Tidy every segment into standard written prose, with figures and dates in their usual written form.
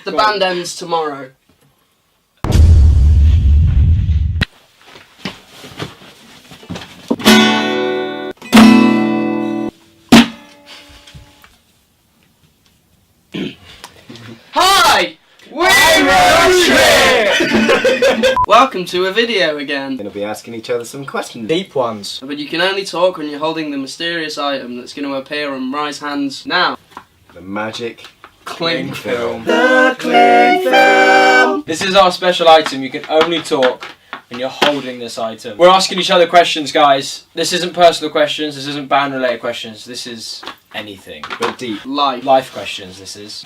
The band ends tomorrow. Hi! We're Roadtrip! Welcome to a video again. We're going to be asking each other some questions. Deep ones. But you can only talk when you're holding the mysterious item that's going to appear on Rye's hands now. The magic Cling film. The cling film! This is our special item. You can only talk when you're holding this item. We're asking each other questions, guys. This isn't personal questions. This isn't band related questions. This is anything. But deep. Life questions, this is.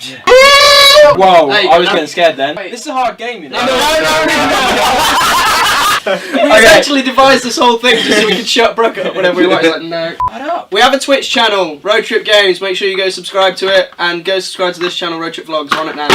Whoa, Hey, I was getting scared then. This is a hard game, you know. No. We actually devised this whole thing just so we could shut Brooke up whenever we want. He's like, no. Shut up. We have a Twitch channel, Roadtrip Games. Make sure you go subscribe to it and go subscribe to this channel, Roadtrip Vlogs. We're on it now.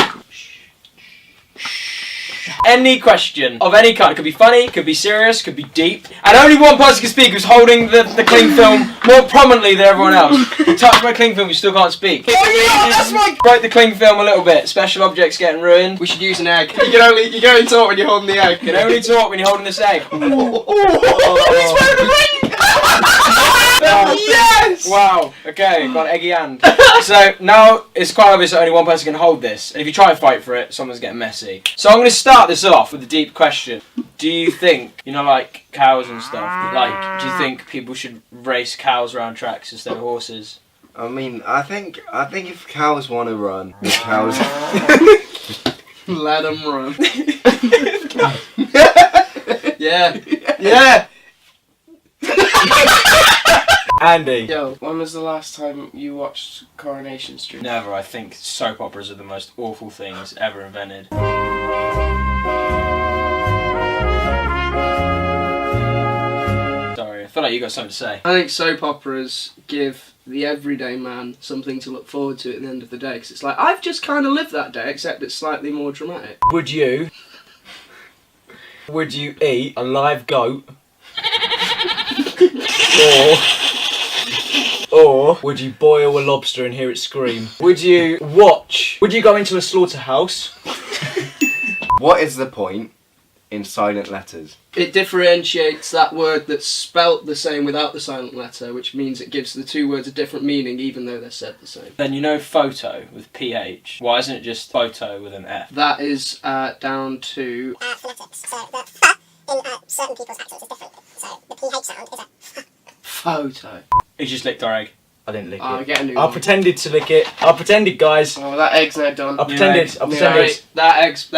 Any question of any kind. It could be funny, could be serious, could be deep. And only one person can speak who's holding the cling film more prominently than everyone else. You touch my cling film, you still can't speak. Oh yeah, that's my... Break the cling film a little bit. Special objects getting ruined. We should use an egg. You can only talk when you're holding the egg. You can only talk when you're holding this egg. He's wearing a ring! Yes! Wow, okay, got an eggy hand. So now it's quite obvious that only one person can hold this, and if you try and fight for it, someone's getting messy. So I'm going to start this off with a deep question. Do you think, you know, like cows and stuff, like, do you think people should race cows around tracks instead of horses? I mean, I think if cows want to run, the cows... Let them run. Yeah. Andy. Yo, when was the last time you watched Coronation Street? Never. I think soap operas are the most awful things ever invented. Sorry, I feel like you got something to say. I think soap operas give the everyday man something to look forward to at the end of the day, because it's like, I've just kind of lived that day, except it's slightly more dramatic. Would you eat a live goat? Or would you boil a lobster and hear it scream? Would you go into a slaughterhouse? What is the point in silent letters? It differentiates that word that's spelt the same without the silent letter, which means it gives the two words a different meaning even though they're said the same. Then you know photo with PH. Why isn't it just photo with an F? That is down to... phonetics. So the f in certain people's accents is different. So the PH sound is a f. Photo. He just licked our egg. I didn't lick Oh, it. get a new I one. pretended to lick it. I pretended, guys. Oh, that egg's now done. I pretended. Sorry,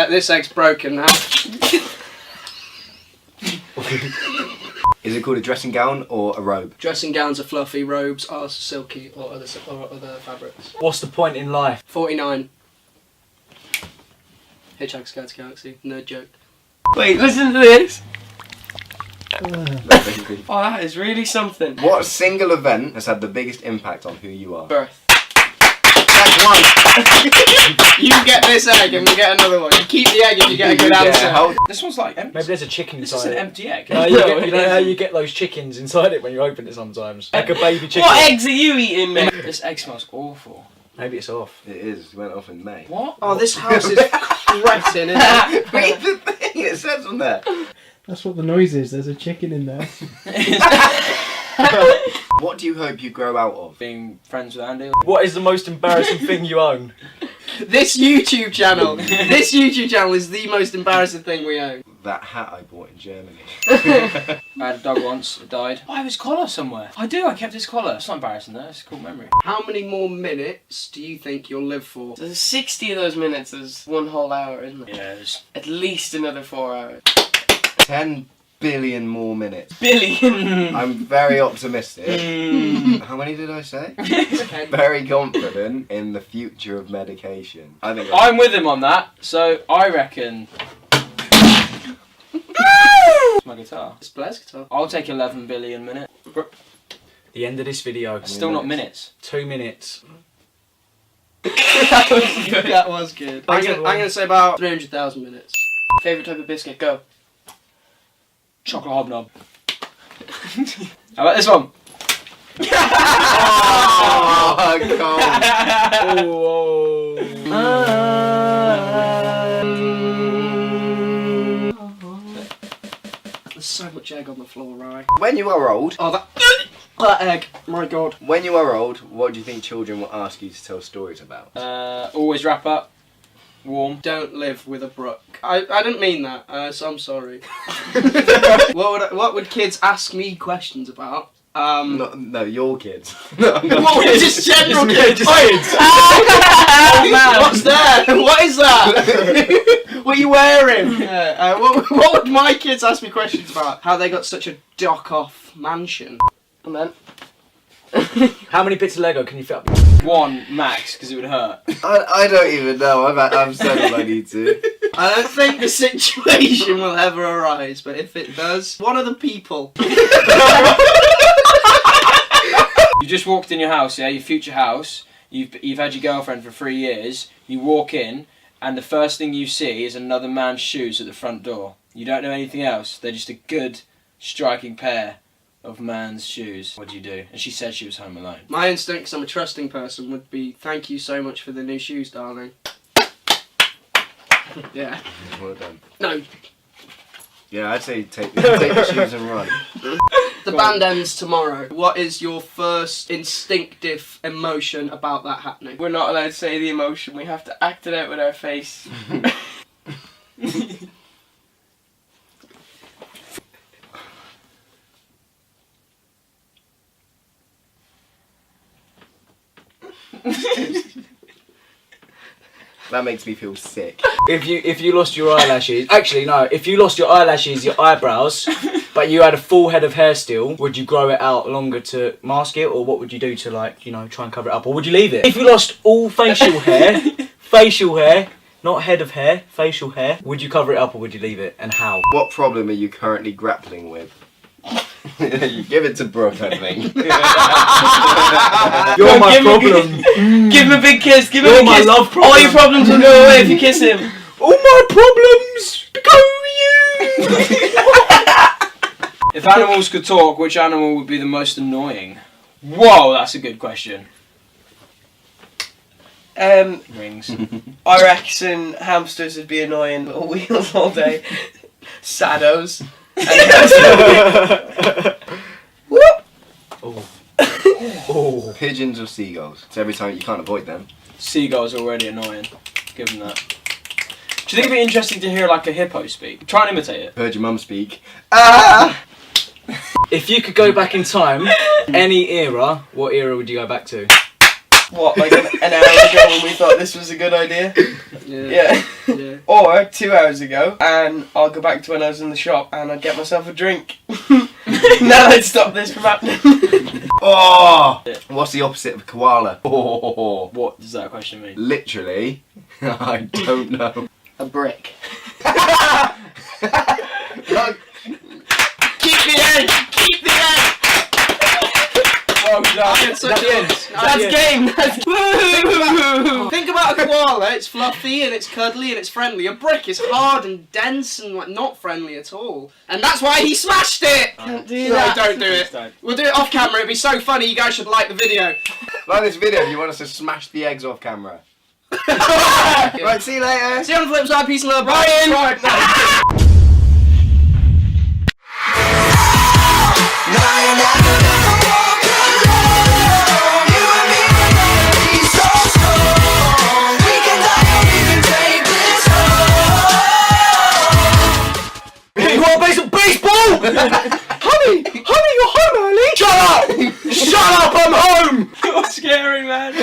this egg's broken now. Is it called a dressing gown or a robe? Dressing gowns are fluffy, robes are silky or other fabrics. What's the point in life? 49. Hitchhiker's Guide to the Galaxy. Nerd joke. Wait, listen to this. Oh, that is really something. What single event has had the biggest impact on who you are? Birth. That's one. You get this egg and we get another one. You keep the egg if you get a good answer. This one's like empty. Maybe there's a chicken This inside is an it. empty egg. You know how you get those chickens inside it when you open it sometimes? Like a baby chicken. What eggs are you eating, mate? This egg smells awful. Maybe it's off. It is. It went off in May. What? Oh, this house is fretting, isn't it? Read the thing. It says on there. That's what the noise is. There's a chicken in there. What do you hope you grow out of? Being friends with Andy. What is the most embarrassing thing you own? This YouTube channel. This YouTube channel is the most embarrassing thing we own. That hat I bought in Germany. I had a dog once, it died. I have his collar somewhere. I kept his collar. It's not embarrassing though, it's a cool memory. How many more minutes do you think you'll live for? So 60 of those minutes is 1 whole hour, isn't it? Yes. At least another 4 hours. 10 billion more minutes. Billion! I'm very optimistic. How many did I say? Very confident in the future of medication. I think I'm with him on that, so I reckon... It's my guitar. It's Blair's guitar. I'll take 11 billion minutes. The end of this video. Still not minutes. 2 minutes. That was good. I'm gonna say about 300,000 minutes. Favourite type of biscuit, go. Chocolate hobnob. How about this one? Oh, God. Oh. egg on the floor, right? When you are old, Oh, that egg. My God. when you are old, what do you think children will ask you to tell stories about? Always wrap up. Warm. Don't live with a brook. I didn't mean that, so I'm sorry. What would kids ask me questions about? No, your kids. What would just general kids? Oh, man. What's that? What is that? What are you wearing? What would my kids ask me questions about? How they got such a dock-off mansion? And then How many bits of Lego can you fit up? One max, because it would hurt. I don't even know. I'm saying I need to. I don't think the situation will ever arise, but if it does, one of the people. You just walked in your house, yeah, your future house. You've had your girlfriend for 3 years. You walk in, and the first thing you see is another man's shoes at the front door. You don't know anything else. They're just a good, striking pair of man's shoes. What do you do? And she said she was home alone. My instinct, because I'm a trusting person, would be, thank you so much for the new shoes, darling. Yeah. Well done. No. Yeah, I'd say take the shoes and run. The band ends tomorrow. What is your first instinctive emotion about that happening? we're not allowed to say the emotion. We have to act it out with our face. That makes me feel sick. If you lost your eyelashes, actually no, if you lost your eyelashes, your eyebrows, but you had a full head of hair still, would you grow it out longer to mask it, or what would you do to, like, you know, try and cover it up, or would you leave it? If you lost all facial hair, not head of hair, facial hair, would you cover it up or would you leave it, and how? What problem are you currently grappling with? You give it to Brooke, I think. You're my give him a problem. Give him a big kiss. Give him You're a my kiss. love problem. All your problems will go away if you kiss him. All my problems go you. If animals could talk, which animal would be the most annoying? Whoa, that's a good question. I Rings. reckon hamsters would be annoying, little wheels all day. Saddos. Oh. Pigeons or seagulls? So every time you can't avoid them. Seagulls are already annoying. Give them that. Do you think it'd be interesting to hear like a hippo speak? Try and imitate it. Heard your mum speak. Ah! If you could go back in time, any era, what era would you go back to? What, like an hour ago when we thought this was a good idea? Yeah. Yeah. Or 2 hours ago, and I'll go back to when I was in the shop and I'd get myself a drink. Now I'd stop this from happening. Oh! What's the opposite of a koala? Oh. What does that question mean? Literally, I don't know. A brick. Keep the egg! Keep the egg! Well done. That's game! Think about a koala, it's fluffy and it's cuddly and it's friendly. A brick is hard and dense and like not friendly at all. And that's why he smashed it! Can't do No, that. don't do it. We'll do it off camera, it'd be so funny, you guys should like the video. Like this video if you want us to smash the eggs off camera. Right, see you later. See you on the flip side, peace and love, Brian! You want to play some baseball? Honey, you're home early. Shut up! Shut up! I'm home. You're scary, man.